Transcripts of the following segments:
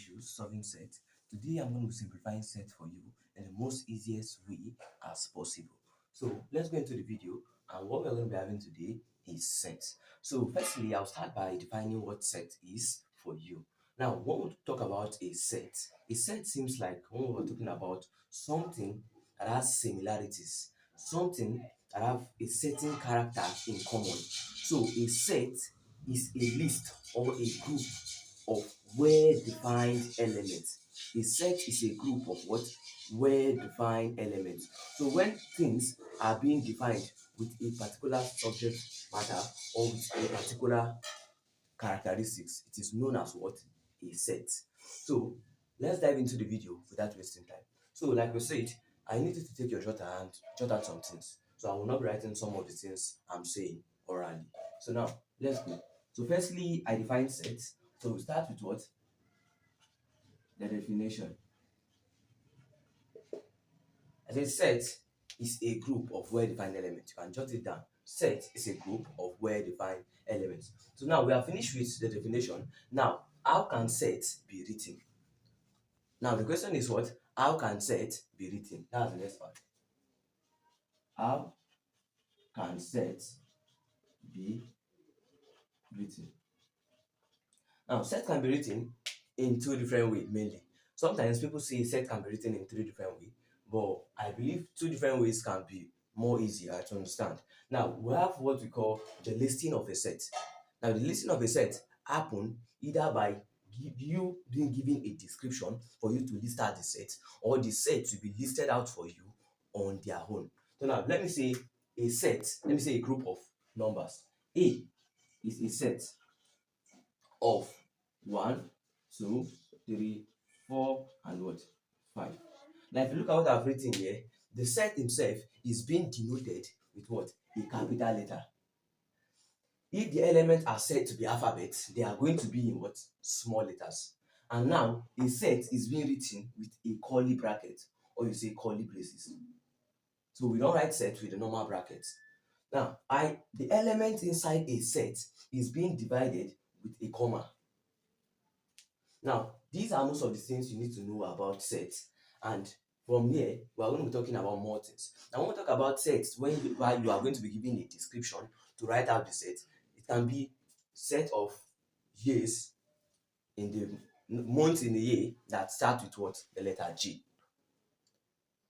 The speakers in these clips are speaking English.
issues solving set. Today I'm going to be simplifying set for you in the most easiest way as possible. So let's go into the video, and what we're going to be having today is set. So firstly, I'll start by defining what set is for you. Now, when we talk about a set seems like when we're talking about something that has similarities, something that have a certain character in common. So a set is a list or a group of well-defined elements. A set is a group of what? Well-defined elements. So when things are being defined with a particular subject matter or with a particular characteristics, it is known as what? A set. So let's dive into the video without wasting time. So like we said, I need you to take your jotter and jot out some things. So I will not be writing some of the things I'm saying orally. So now let's go. So firstly, I define sets. So we start with what? The definition. I say set is a group of well-defined elements. You can jot it down. Set is a group of well-defined elements. So now we are finished with the definition. Now, how can set be written? Now the question is what? How can set be written? That's the next part. How can set be written? Now, set can be written in two different ways mainly. Sometimes people say set can be written in three different ways, but I believe two different ways can be more easier to understand. Now, we have what we call the listing of a set. Now, the listing of a set happen either by you being given a description for you to list out the set, or the set will be listed out for you on their own. So now, let me say a set, let me say a group of numbers. A is a set of 1, 2, 3, 4, and what? 5. Now, if you look at what I've written here, the set himself is being denoted with what? A capital letter. If the elements are said to be alphabets, they are going to be in what? Small letters. And now, a set is being written with a curly bracket, or you say curly braces. So we don't write set with the normal brackets. Now, the element inside a set is being divided with a comma. Now, these are most of the things you need to know about sets, and from here we are going to be talking about more things. Now, when we talk about sets, while you are going to be given a description to write out the set, it can be set of years in the months in the year that start with what? The letter G.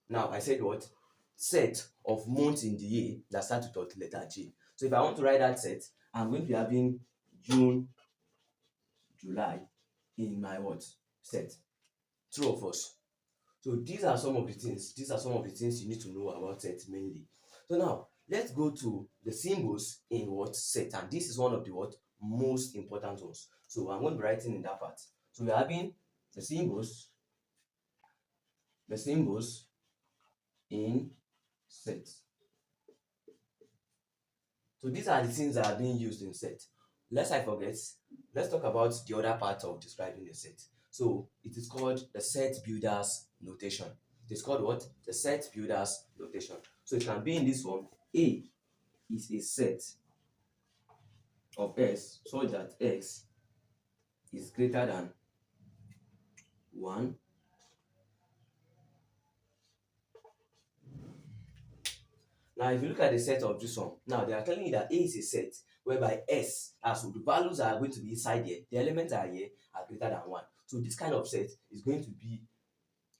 Now, I said what? Set of months in the year that start with what? Letter G. So if I want to write that set, I'm going to be having June, July in my what? Set. True or false? So these are some of the things. These are some of the things you need to know about set mainly. So now let's go to the symbols in what? Set, and this is one of the what? Most important ones. So I'm going to be writing in that part. So we're having the symbols in set. So these are the things that are being used in set. Lest I forget, let's talk about the other part of describing the set. So it is called the set builder's notation. It is called what? The set builder's notation. So it can be in this one. A is a set of S such that X is greater than 1. Now, if you look at the set of this one, now they are telling you that A is a set whereby S, as the values are going to be inside here, the elements are here, are greater than 1. So this kind of set is going to be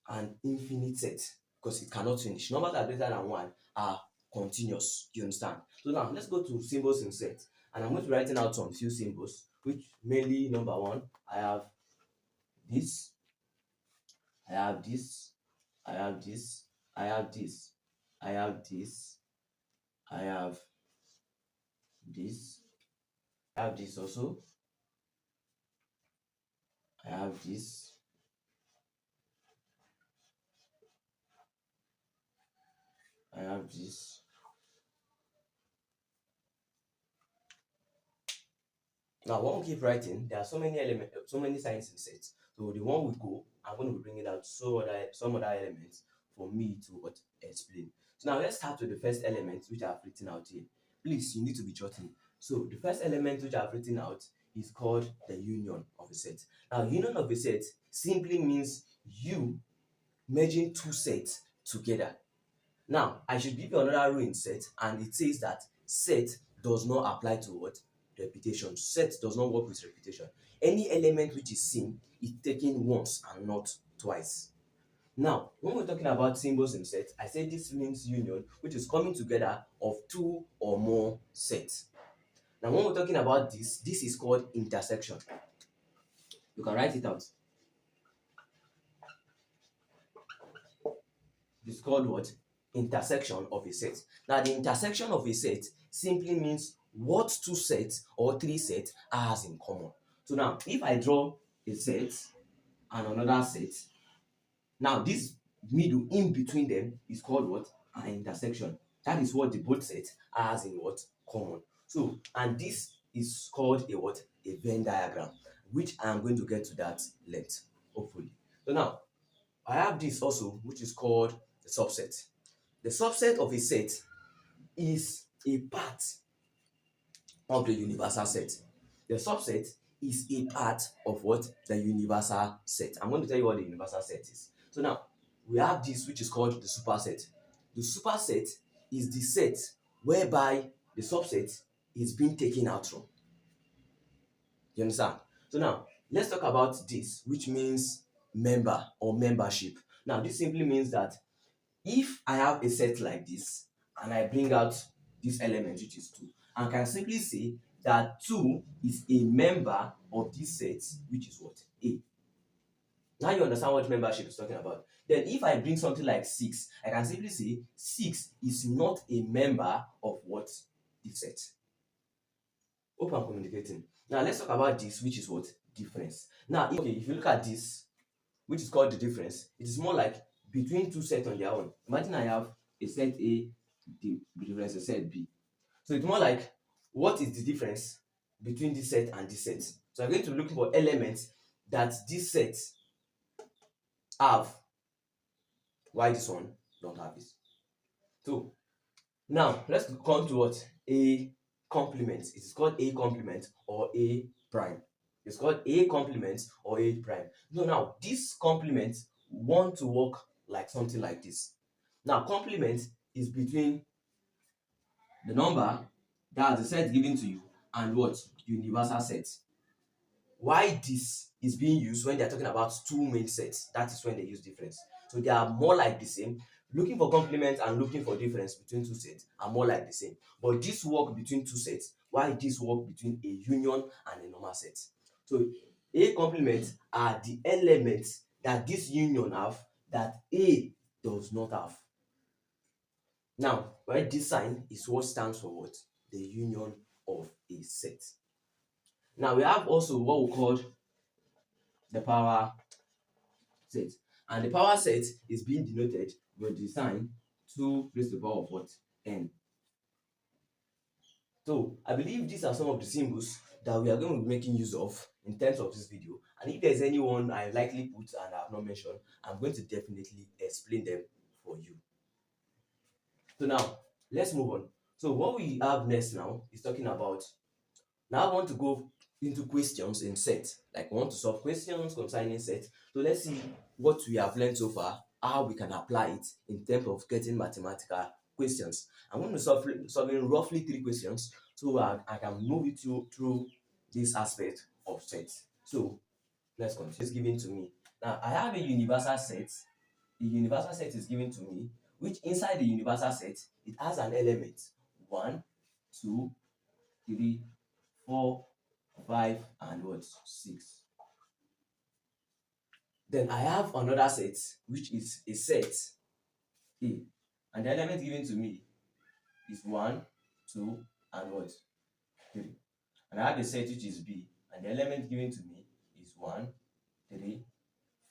an infinite set because it cannot finish. Numbers that are greater than 1 are continuous. Do you understand? So now let's go to symbols in set, and I'm going to be writing out some few symbols, which mainly number 1, I have this, I have this, I have this, I have this, I have this, I have this, I have this also, I have this, I have this. Now, when we keep writing, there are so many elements, so many signs in sets. So the one we go, I'm going to be bringing out some other elements for me to explain. So now let's start with the first element which I've written out here. Please, you need to be jotting. So the first element which I've written out is called the union of a set. Now, union of a set simply means you merging two sets together. Now, I should give you another rule in set, and it says that set does not apply to what? Repetition. Set does not work with repetition. Any element which is seen is taken once and not twice. Now, when we're talking about symbols in set, I said this means union, which is coming together of two or more sets. Now, when we're talking about this is called intersection. You can write it out. It's called what? Intersection of a set. Now, the intersection of a set simply means what two sets or three sets has in common. So now, if I draw a set and another set, now this middle in between them is called what? An intersection. That is what the both sets has in what? Common. So, and this is called a what? A Venn diagram, which I am going to get to that length, hopefully. So now, I have this also, which is called the subset. The subset of a set is a part of the universal set. The subset is a part of what? The universal set. I'm going to tell you what the universal set is. So now, we have this, which is called the superset. The superset is the set whereby the subset is being taken out from. You understand? So now, let's talk about this, which means member or membership. Now, this simply means that if I have a set like this and I bring out this element, which is 2, I can simply say that 2 is a member of this set, which is what? A. Now you understand what membership is talking about. Then if I bring something like 6, I can simply say 6 is not a member of what? This set. Hope I'm communicating. Now let's talk about this, which is what? Difference. Now, if you look at this, which is called the difference, it is more like between two sets on their own. Imagine I have a set A, the difference, a set B. So it's more like, what is the difference between this set and this set? So I'm going to look for elements that this set have, why this one don't have it. So now let's come to what? A complement. It is called A complement or A prime. It's called A complement or A prime. No, now this complement want to work like something like this. Now, complement is between the number that's the set given to you and what? Universal set. Why this is being used when they're talking about two main sets, that is when they use difference. So they are more like the same. Looking for complement and looking for difference between two sets are more like the same. But this work between two sets, why this work between a union and a normal set. So A complement are the elements that this union have that A does not have. Now, right, this sign is what stands for what? The union of a set. Now, we have also what we call the power set. And the power set is being denoted with the sign 2 raised to the power of what? N. So, I believe these are some of the symbols that we are going to be making use of in terms of this video. And if there's anyone I likely put and I have not mentioned, I'm going to definitely explain them for you. So now, let's move on. So what we have next now is talking about, now I want to go into questions in set. Like we want to solve questions concerning set. So let's see what we have learned so far, how we can apply it in terms of getting mathematical questions. I'm going to solving roughly 3 questions so I can move it through this aspect of set. So let's continue. It's given to me. Now I have a universal set. The universal set is given to me, which inside the universal set, it has an element 1, 2, 3, 4, 5, and what? 6. Then I have another set, which is a set A, and the element given to me is 1, 2, and what? 3. And I have a set which is B, and the element given to me is 1, 3,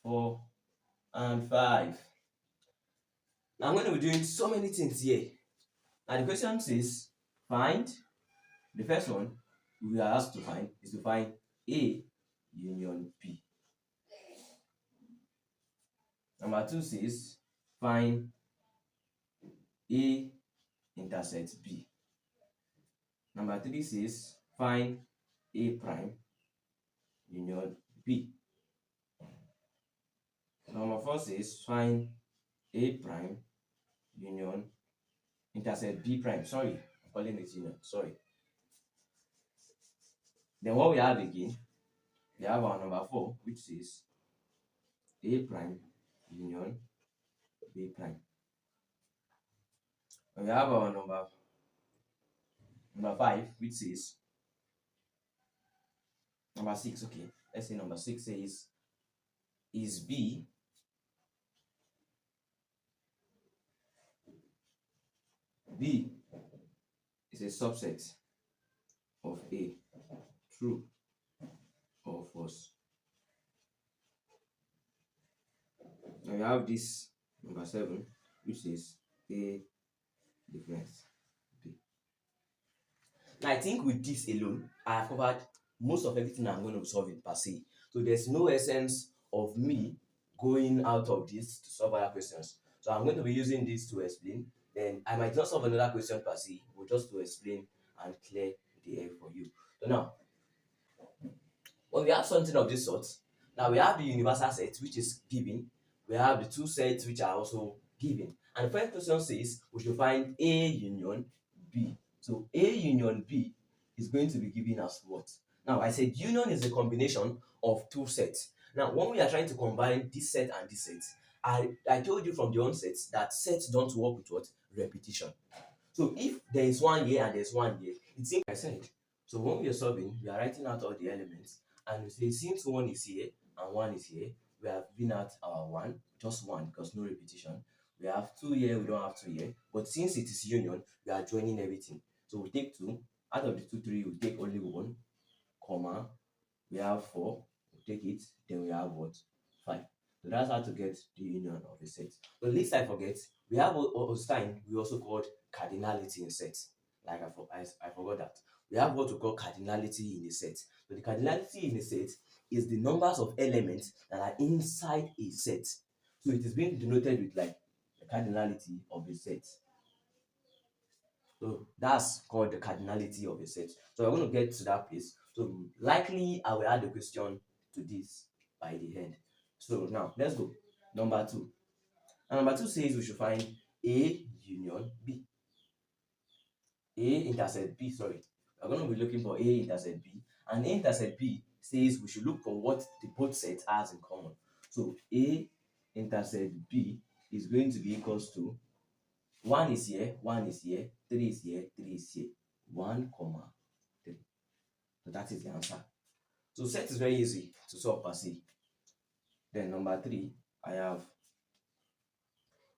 4, and 5. Now I'm going to be doing so many things here. And the question says, find, the first one we are asked to find is to find A union B. Number 2 says, find A intersect B. Number 3 says, find A prime. union B. Number 4 says find A prime union intercept B prime. Sorry, I'm calling it union. Sorry. Then what we have again, we have our number 4, which says A prime union B prime. And we have our number 5, which says number 6. Okay, let's say number 6 says is B is a subset of A, true or false. Now we have this number 7, which is A difference B. Now I think with this alone, I have covered most of everything I'm going to solve in per se. So there's no essence of me going out of this to solve other questions. So I'm going to be using this to explain. Then I might not solve another question per se, but just to explain and clear the air for you. So now, when we have something of this sort, now we have the universal set which is given. We have the two sets which are also given. And the first question says we should find A union B. So A union B is going to be given as what? Now I said union is a combination of two sets. Now when we are trying to combine this set and this set, I told you from the onset that sets don't work with what? Repetition. So if there is one here and there's one here, it's in I said. So when we are solving, we are writing out all the elements, and we say since one is here and one is here, we have given out our one, just one because no repetition. We have two here, we don't have two here. But since it is union, we are joining everything. So we take two, out of the 2, 3, we take only one, comma, we have 4, we take it, then we have what? 5. So that's how to get the union of a set. So least I forget, we have a sign we also called cardinality in sets. Like I forgot that. We have what we call cardinality in a set. So the cardinality in a set is the numbers of elements that are inside a set. So it is being denoted with like the cardinality of a set. So that's called the cardinality of a set. So we're going to get to that place. So likely I will add a question to this by the end. So now let's go. Number 2. And number 2 says we should find A union B. A intercept B, sorry. We're going to be looking for A intercept B. And A intercept B says we should look for what the both sets has in common. So A intercept B is going to be equals to 1 is here, 1 is here, 3 is here, 3 is here. 1, 3. So that is the answer. So set is very easy to solve per se. Then number 3, I have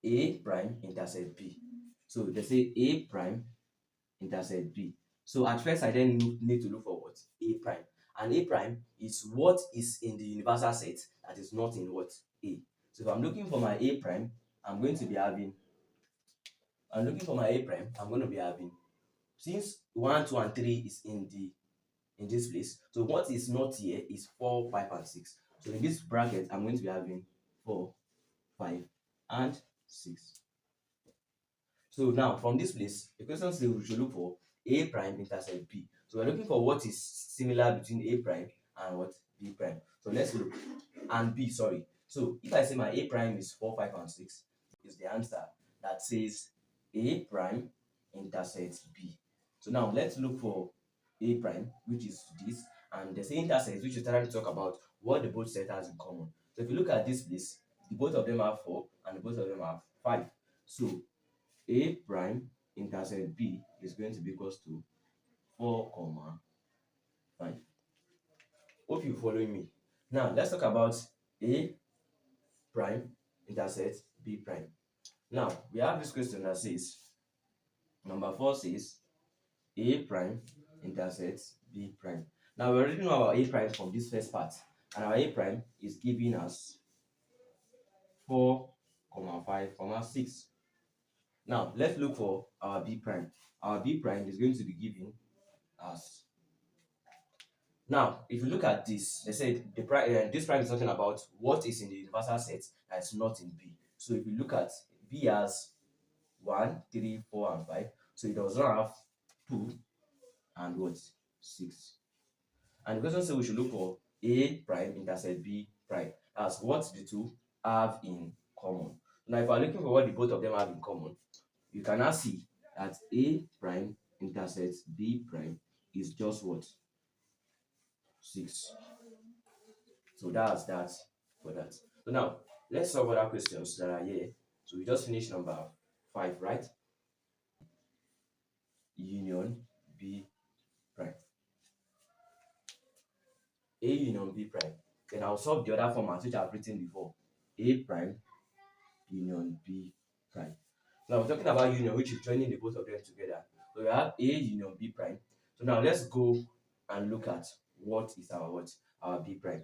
A prime intercept B. So they say A prime intercept B. So at first I then need to look for what? A prime. And A prime is what is in the universal set that is not in what? A. So if I'm looking for my A prime, I'm going to be having, since 1, 2, and 3 is in this place, so what is not here is 4, 5, and 6. So in this bracket, I'm going to be having 4, 5, and 6. So now from this place, the question says we should look for A prime intercept B. So we're looking for what is similar between A prime and what? B prime. So let's look. And B, sorry. So if I say my A prime is 4, 5, and 6, is the answer that says A prime intercepts B. So now let's look for A prime, which is this, and the same intercept, which is trying to talk about what the both set has in common. So if you look at this place, the both of them have 4 and the both of them have 5. So A prime intercept B is going to be equals to 4, 5. Hope you're following me. Now let's talk about A prime intercept B prime. Now we have this question that says, number 4 says A prime intercepts B prime. Now we already know our A prime from this first part, and our A prime is giving us 4, 5, 6. Now let's look for our B prime. Our B prime is going to be given as, now if you look at this, they said this prime is talking about what is in the universal set that is not in B. So if you look at B as 1, 3, 4, and 5, so it does not have 2 and what? 6. And the question says we should look for A prime intersect B prime. That's what the two have in common. Now, if we're looking for what the both of them have in common, you can now see that A prime intersects B prime is just what? 6. So that's that for that. So now, let's solve other questions that are here. So we just finished number 5, right? Union B prime. A union B prime. Then I'll solve the other formats which I've written before. A prime union B prime. Now we're talking about union, which is joining the both of them together. So we have A union B prime. So now let's go and look at what is our what? Our B prime.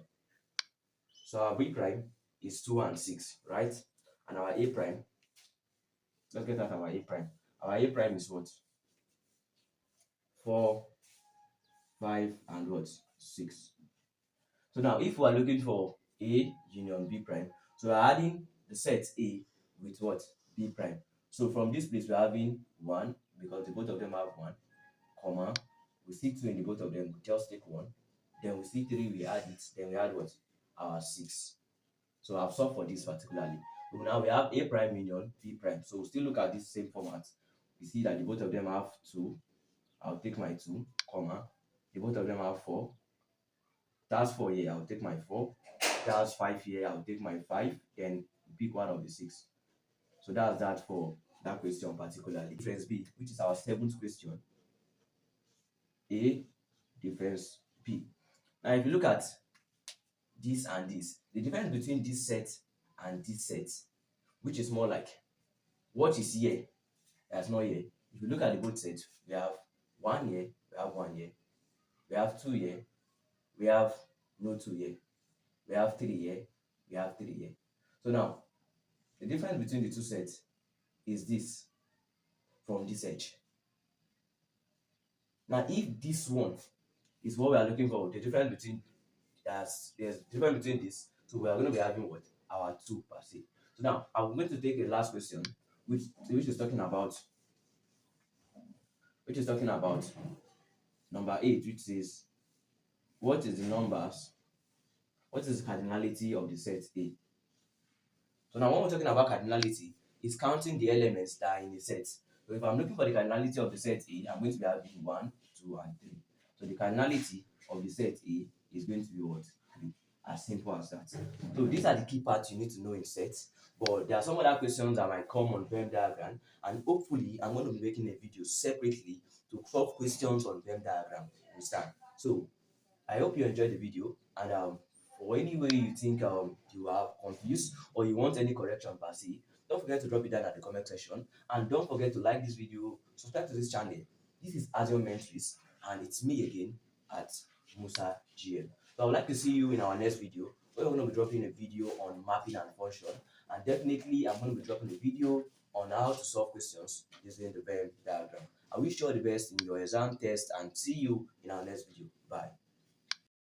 So our B prime is 2 and 6, right? And our A prime, let's get at our A prime. Our A prime is what? 4, 5, and what? 6. So now if we are looking for A union B prime, so we're adding the set A with what? B prime. So from this place we're having 1 because the both of them have 1, comma, we see 2 in the both of them, we just take 1. Then we see 3, we add it, then we add what? Our 6. So I've solved for this particularly. So now we have A prime union B prime. So we'll still look at this same format. We see that the both of them have 2. I'll take my 2, comma. The both of them have 4. That's 4 here, I'll take my 4. That's 5 here, I'll take my 5. Then pick one of the 6. So that's that for that question particularly. Difference B, which is our 7th question. A difference B. Now if you look at this and this, the difference between this set and this set, which is more like what is here that's not here. If you look at the both sets, we have 1 here, we have 1 here, we have 2 here, we have no 2 here, we have 3 here, we have 3 here. So now the difference between the two sets is this from this edge. Now if this one is what we are looking for, the difference between there's difference between this, so we are going to be having what? Our 2 per se. So now I'm going to take a last question which is talking about number 8, which says what is the cardinality of the set A? So now when we're talking about cardinality, it's counting the elements that are in the set. So if I'm looking for the cardinality of the set A, I'm going to be having 1, 2, and 3. So the cardinality of the set A is going to be what? 3. As simple as that. So these are the key parts you need to know in sets. But there are some other questions that might come on Venn diagram, and hopefully I'm going to be making a video separately to solve questions on Venn diagram. Understand? So I hope you enjoyed the video, and for any way you think you are confused or you want any correction per se, don't forget to drop it down at the comment section, and don't forget to like this video, subscribe to this channel. This is Asian Mentries, and it's me again at Musa GM. So I would like to see you in our next video, where we're going to be dropping a video on mapping and function, and definitely I'm going to be dropping a video on how to solve questions using the Venn diagram. I wish you all the best in your exam test, and see you in our next video. Bye.